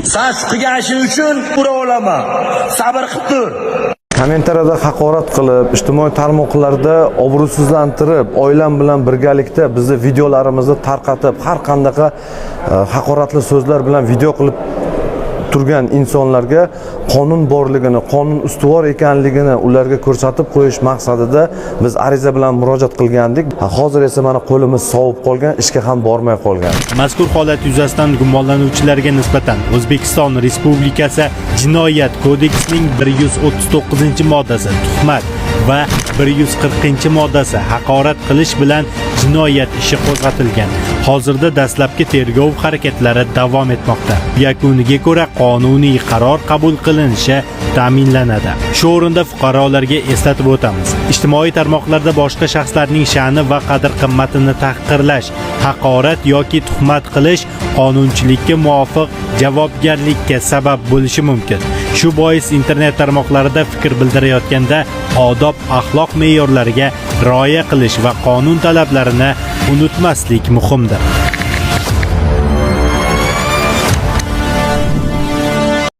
Sen qilgan ishing uchun ura olaman. Sabr qilib tur. Kommentariyada haqorat qilib, ijtimoiy tarmoqlarda obro'sizlantirib, oilam bilan birgalikda bizni videolarimizni tarqatib, har qanday haqoratli so'zlar bilan video qilib turgan insonlarga qonun borligini, qonun ustuvor ekanligini ularga ko'rsatib qo'yish maqsadida biz ariza bilan murojaat qilgandik. Hozir esa mana qo'limiz sovib qolgan, ishga ham bormay qolgan. Mazkur holat yuzasidan gumonlanuvchilarga nisbatan O'zbekiston Respublikasi Jinoyat kodeksining 139-moddasi tuhmat va 140-moddasi haqorat qilish bilan jinoyat ishi qo'zg'atilgan. Hozirda dastlabki tergov harakatlari davom etmoqda. Yakuniga ko'ra qonuniy qaror qabul qilinishi ta'minlanadi. Shu o'rinda fuqarolarga eslatib o'tamiz. Ijtimoiy tarmoqlarda boshqa shaxslarning sha'ni va qadr-qimmatini tahqirlash, haqorat yoki tuhmat qilish qonunchilikka muvofiq javobgarlikka sabab bo'lishi mumkin. Shu bois internet tarmoqlarida fikr bildirayotganda odob, axloq me'yorlariga rioya qilish va qonun talablarini unutmaslik muhimdir.